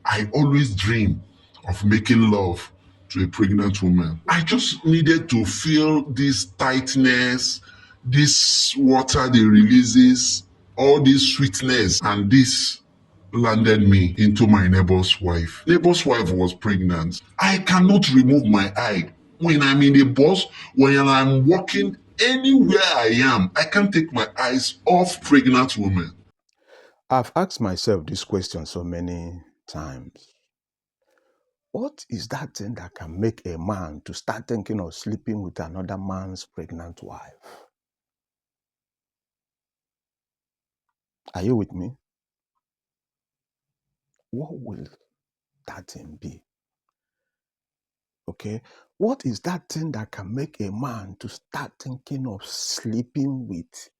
I always dream of making love to a pregnant woman. I just needed to feel this tightness, this water they releases, all this sweetness, and this landed me into my neighbor's wife. Neighbor's wife was pregnant. I cannot remove my eye. When I'm in a bus, when I'm walking anywhere I am, I can't take my eyes off pregnant women. I've asked myself this question so many times. What is that thing that can make a man to start thinking of sleeping with another man's pregnant wife? Are you with me? What will that thing be? Okay. What is that thing that can make a man to start thinking of sleeping with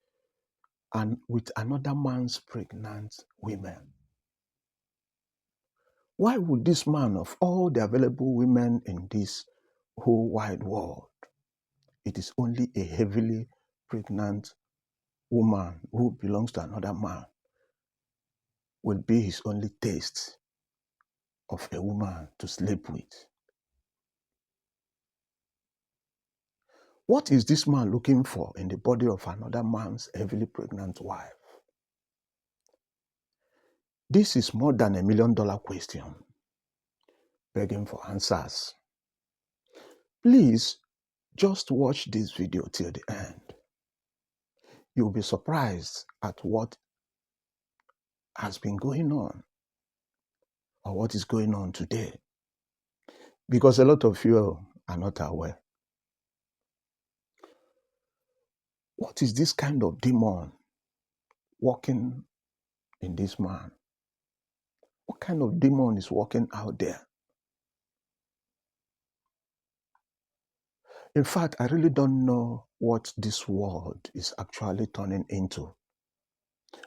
another man's pregnant women? Why would this man, of all the available women in this whole wide world, it is only a heavily pregnant woman who belongs to another man will be his only taste of a woman to sleep with? What is this man looking for in the body of another man's heavily pregnant wife? This is more than $1 million question, begging for answers. Please just watch this video till the end. You'll be surprised at what has been going on or what is going on today, because a lot of you are not aware. What is this kind of demon working in this man? What kind of demon is working out there? In fact, I really don't know what this world is actually turning into.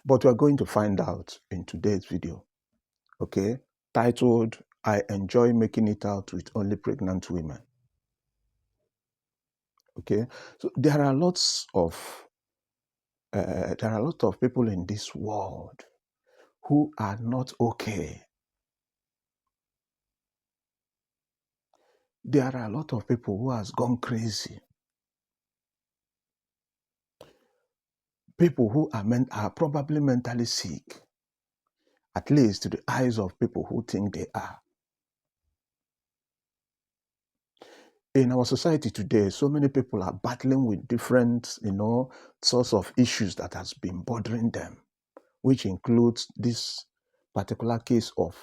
But we're going to find out in today's video, okay? Titled, I Enjoy Making It Out with Only Pregnant Women. Okay? So there are a lot of people in this world who are not okay. There are a lot of people who has gone crazy. People who are probably mentally sick, at least to the eyes of people who think they are. In our society today, so many people are battling with different, sorts of issues that has been bothering them, which includes this particular case of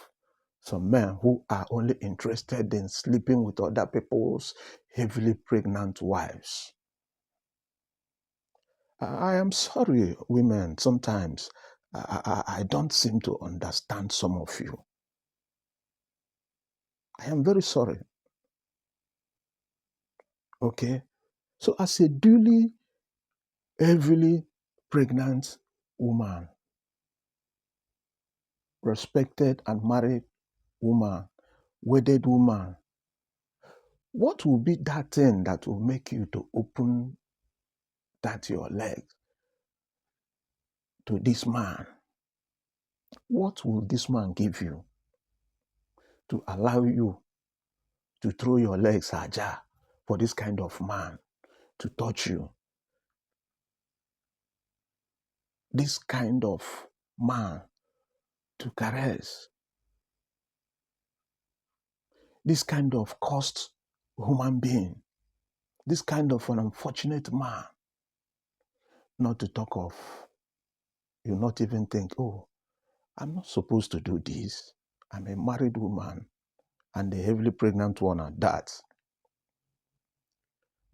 some men who are only interested in sleeping with other people's heavily pregnant wives. I am sorry, women, sometimes I don't seem to understand some of you. I am very sorry. Okay? So as a duly, heavily pregnant woman, respected and married woman, wedded woman, what will be that thing that will make you to open that your leg to this man? What will this man give you to allow you to throw your legs ajar for this kind of man to touch you? This kind of man to caress? This kind of cursed human being? This kind of an unfortunate man? Not to talk of, you not even think, oh, I'm not supposed to do this. I'm a married woman and a heavily pregnant one at that.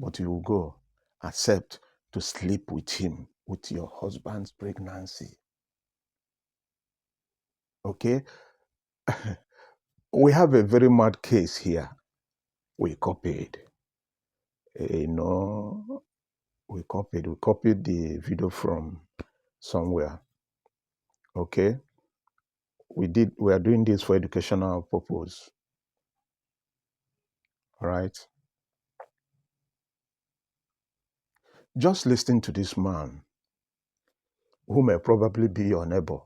But you will go accept to sleep with him, with your husband's pregnancy. Okay? We have a very mad case here. We copied. You know, we copied the video from somewhere. Okay? We are doing this for educational purpose. All right? Just listen to this man who may probably be your neighbor,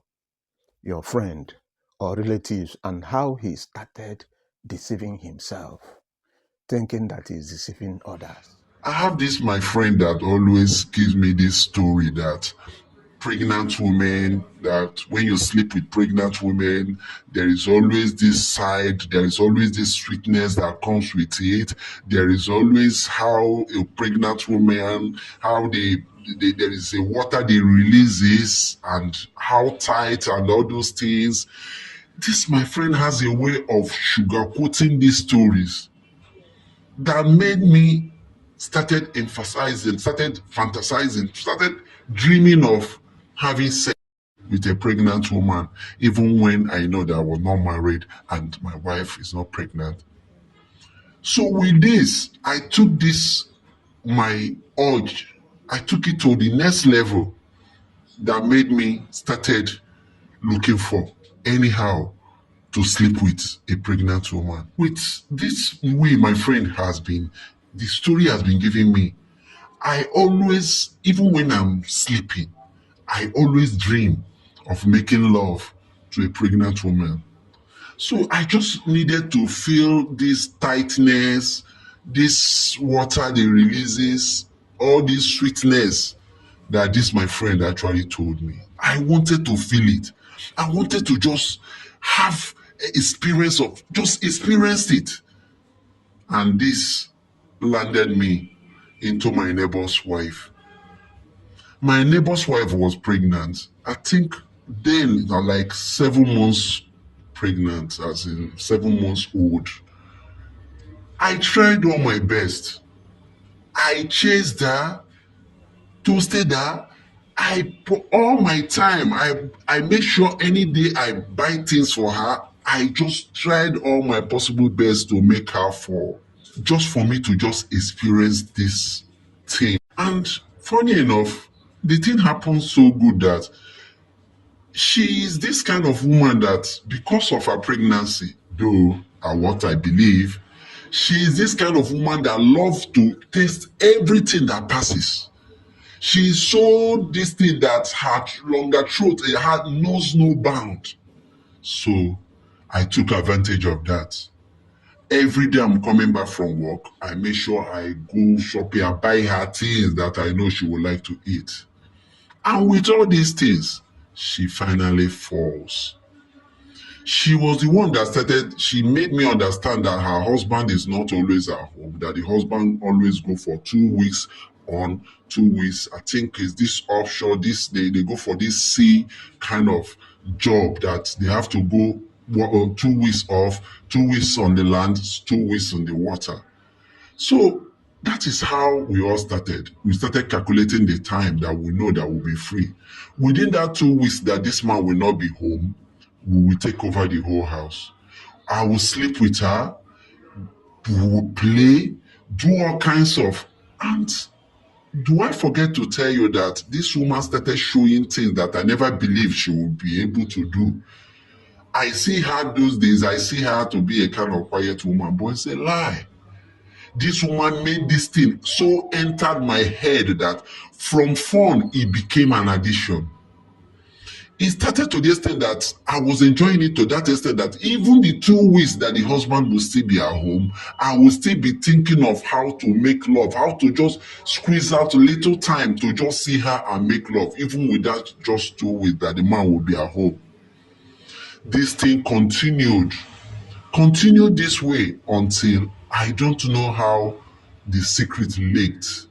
your friend, or relatives and how he started deceiving himself, thinking that he's deceiving others. I have this my friend that always gives me this story that pregnant women, that when you sleep with pregnant women, there is always this side, there is always this sweetness that comes with it. There is always how a pregnant woman, how there is a water they releases and how tight and all those things. This my friend has a way of sugarcoating these stories that made me started emphasizing, started fantasizing, started dreaming of having sex with a pregnant woman, even when I know that I was not married and my wife is not pregnant. So with this, I took this, my urge, I took it to the next level that made me started looking for anyhow to sleep with a pregnant woman. With this way my friend has been, the story has been giving me, I always, even when I'm sleeping, I always dream of making love to a pregnant woman. So I just needed to feel this tightness, this water they releases, all this sweetness that this my friend actually told me. I wanted to feel it. I wanted to just have experience of, just experience it. And this landed me into my neighbor's wife. My neighbor's wife was pregnant. I think then like 7 months pregnant, as in 7 months old. I tried all my best. I chased her, toasted her. I put all my time. I made sure any day I buy things for her. I just tried all my possible best to make her fall. Just for me to just experience this thing. And funny enough, the thing happened so good that she is this kind of woman that, because of her pregnancy, though, and what I believe, she is this kind of woman that loves to taste everything that passes. She is so this thing that her longer throat, it had knows no bound. So I took advantage of that. Every day I'm coming back from work, I make sure I go shopping and buy her things that I know she would like to eat. And with all these things, she finally falls. She was the one that started, she made me understand that her husband is not always at home, that the husband always go for 2 weeks on, 2 weeks. I think is this offshore, this they go for this sea kind of job that they have to go 2 weeks off, 2 weeks on the land, 2 weeks on the water. So that is how we all started. We started calculating the time that we know that we'll be free. Within that 2 weeks that this man will not be home, we will take over the whole house. I will sleep with her, we will play, do all kinds of. And do I forget to tell you that this woman started showing things that I never believed she would be able to do? I see her those days, I see her to be a kind of quiet woman, but it's a lie. This woman made this thing so entered my head that from fun, it became an addiction. It started to the extent that I was enjoying it to that extent that even the 2 weeks that the husband will still be at home, I will still be thinking of how to make love, how to just squeeze out a little time to just see her and make love, even without just 2 weeks that the man will be at home. This thing continued this way until I don't know how the secret leaked.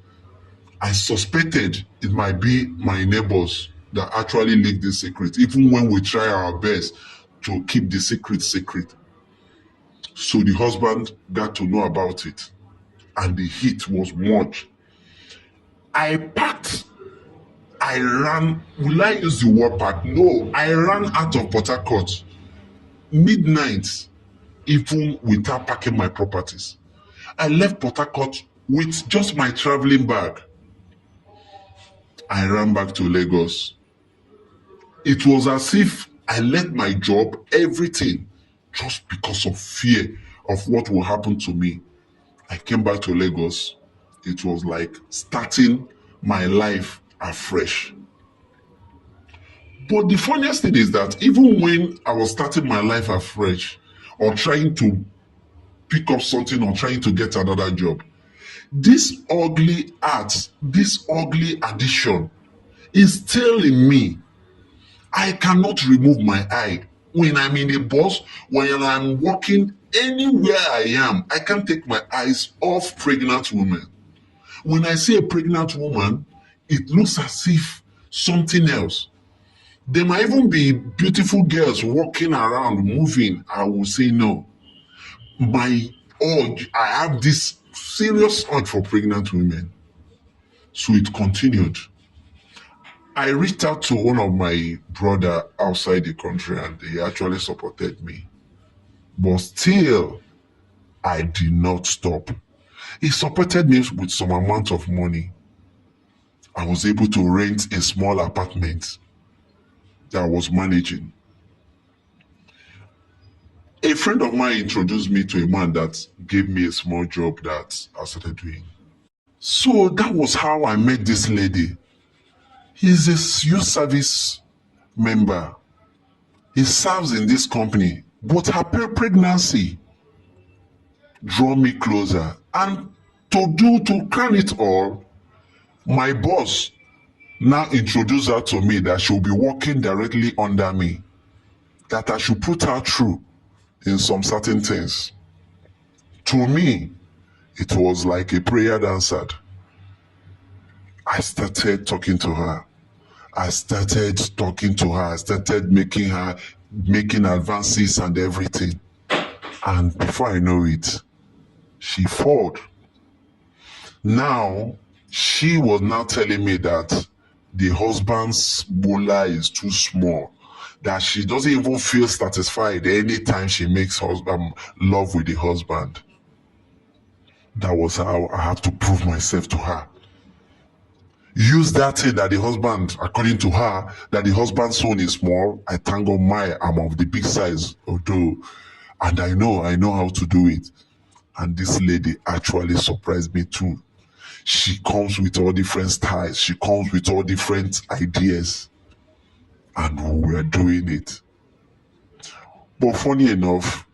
I suspected it might be my neighbors that actually leaked the secret, even when we try our best to keep the secret secret. So the husband got to know about it, and the heat was much. I packed, I ran. Will I use the word pack? No, I ran out of Port Harcourt midnight, even without packing my properties. I left Port Harcourt with just my traveling bag. I ran back to Lagos. It was as if I left my job, everything, just because of fear of what will happen to me. I came back to Lagos. It was like starting my life afresh. But the funniest thing is that even when I was starting my life afresh or trying to pick up something or trying to get another job, this ugly art, this ugly addiction is still in me. I cannot remove my eye. When I'm in a bus, when I'm walking anywhere I am, I can't take my eyes off pregnant women. When I see a pregnant woman, it looks as if something else. There might even be beautiful girls walking around, moving. I will say no. My urge, I have this serious urge for pregnant women. So it continued. I reached out to one of my brother outside the country and he actually supported me. But still, I did not stop. He supported me with some amount of money. I was able to rent a small apartment that I was managing. A friend of mine introduced me to a man that gave me a small job that I started doing. So that was how I met this lady. He's a youth service member. He serves in this company, but her pregnancy drew me closer. And to crown it all, my boss now introduced her to me that she'll be working directly under me, that I should put her through in some certain things. To me, it was like a prayer answered. I started talking to her. I started making advances and everything. And before I know it, she fought. Now, she was now telling me that the husband's bola is too small, that she doesn't even feel satisfied anytime she makes love with the husband. That was how I had to prove myself to her. Use that thing that the husband, according to her, that the husband's own is small. I thank God I'm of the big size, although, and I know how to do it. And this lady actually surprised me too. She comes with all different styles. She comes with all different ideas. And we are doing it. But funny enough,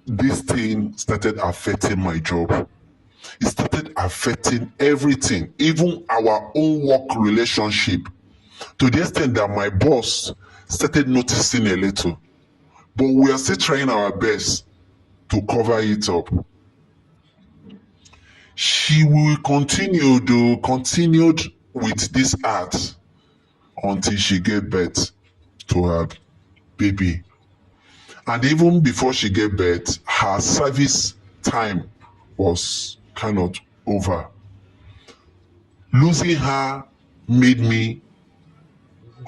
this thing started affecting my job. It started affecting everything, even our own work relationship, to the extent that my boss started noticing a little. But we are still trying our best to cover it up. She will continued with this art until she gave birth to her baby. And even before she gave birth, her service time was kind of over. Losing her made me,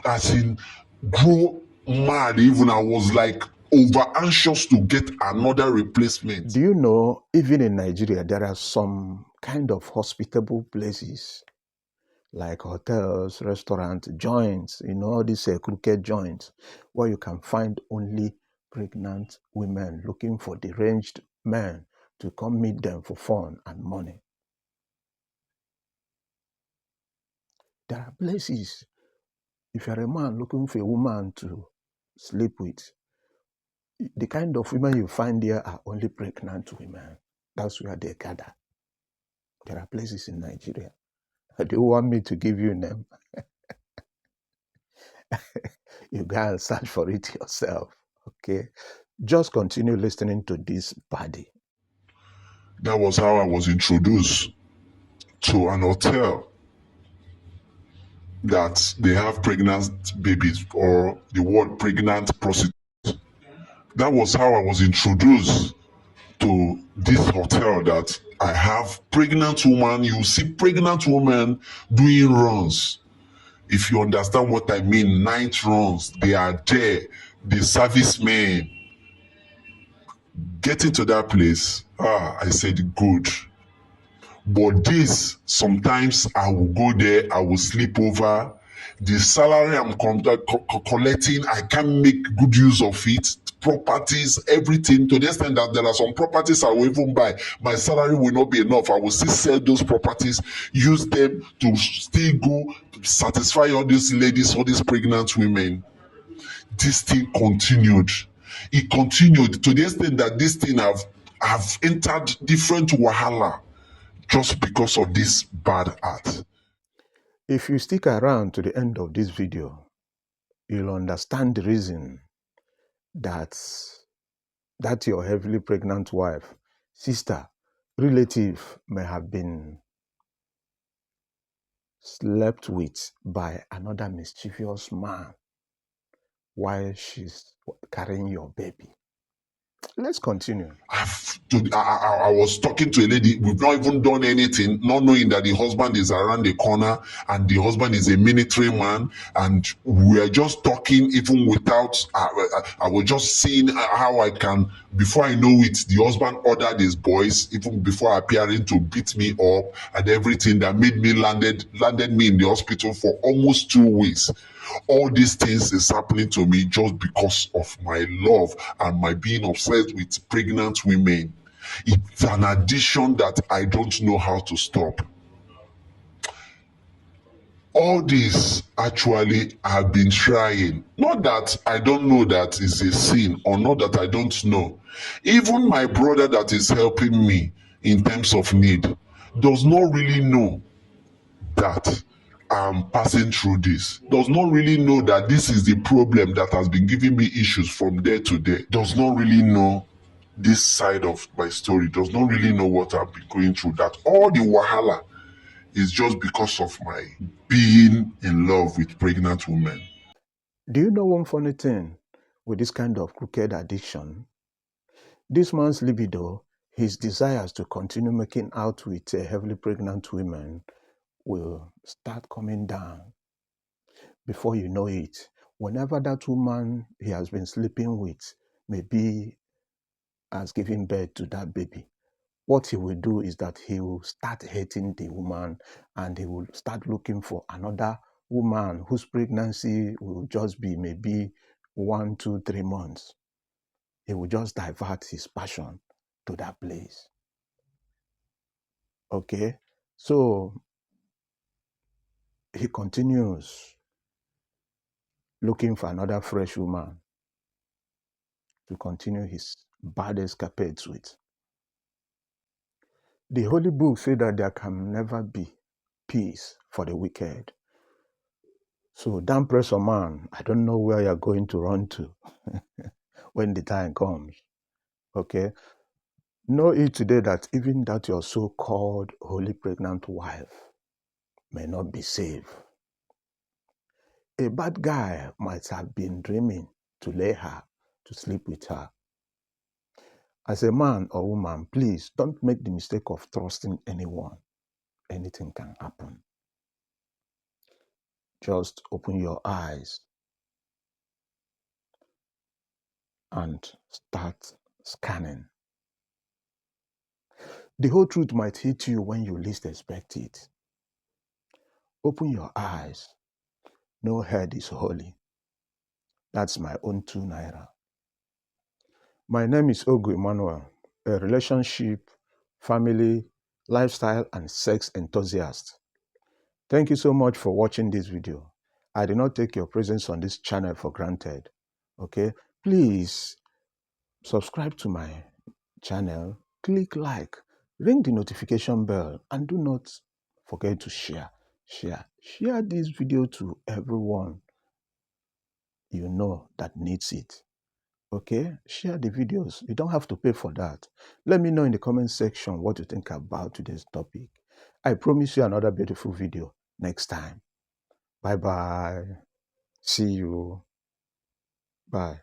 as in, grow mad. Even I was like over anxious to get another replacement. Do you know, even in Nigeria, there are some kind of hospitable places like hotels, restaurants, joints, all these crooked joints where you can find only pregnant women looking for deranged men to come meet them for fun and money. There are places, if you're a man looking for a woman to sleep with, the kind of women you find there are only pregnant women. That's where they gather. There are places in Nigeria. Do you want me to give you a name? You go and search for it yourself. Okay? Just continue listening to this body. That was how I was introduced to an hotel that they have pregnant babies, or the word pregnant prostitute. That was how I was introduced to this hotel, that I have pregnant woman. You see pregnant women doing runs. If you understand what I mean, night runs, they are there. The servicemen. Getting to that place, I said, good. But this, sometimes I will go there, I will sleep over. The salary I'm collecting, I can't make good use of it. Properties, everything, to the extent that there are some properties I will even buy. My salary will not be enough. I will still sell those properties, use them to still go satisfy all these ladies, all these pregnant women. this thing continued. It continued to the extent that this thing have entered different wahala just because of this bad art. If you stick around to the end of this video, you'll understand the reason that your heavily pregnant wife, sister, relative may have been slept with by another mischievous man while she's carrying your baby. Let's continue. I was talking to a lady. We've not even done anything, not knowing that the husband is around the corner and the husband is a military man. And we are just talking, even without. I was just seeing how I can. Before I know it, the husband ordered his boys, even before appearing, to beat me up and everything. That made me landed me in the hospital for almost 2 weeks. All these things is happening to me just because of my love and my being obsessed with pregnant women. It's an addiction that I don't know how to stop. All this actually I've been trying. Not that I don't know that is a sin, or not that I don't know. Even my brother that is helping me in terms of need does not really know that I'm passing through this, does not really know that this is the problem that has been giving me issues from day to day, does not really know this side of my story, does not really know what I've been going through, that all the wahala is just because of my being in love with pregnant women. Do you know one funny thing with this kind of crooked addiction? This man's libido, his desires to continue making out with heavily pregnant women, will start coming down. Before you know it, whenever that woman he has been sleeping with maybe has given birth to that baby, what he will do is that he will start hating the woman and he will start looking for another woman whose pregnancy will just be maybe 1, 2, 3 months. He will just divert his passion to that place. Okay? So he continues looking for another fresh woman to continue his bad escapades with. The Holy Book says that there can never be peace for the wicked. So don't press a man. I don't know where you're going to run to when the time comes. Okay? Know it today that even that your so-called holy pregnant wife may not be saved. A bad guy might have been dreaming to lay her, to sleep with her. As a man or woman, please don't make the mistake of trusting anyone. Anything can happen. Just open your eyes and start scanning. The whole truth might hit you when you least expect it. Open your eyes. No head is holy. That's my own 2 naira. My name is Ogu Emmanuel, a relationship, family, lifestyle, and sex enthusiast. Thank you so much for watching this video. I do not take your presence on this channel for granted. Okay? Please subscribe to my channel, click like, ring the notification bell, and do not forget to share. Share this video to everyone you know that needs it. Okay? Share the videos. You don't have to pay for that. Let me know in the comment section what you think about today's topic. I promise you another beautiful video next time. Bye-bye. See you. Bye.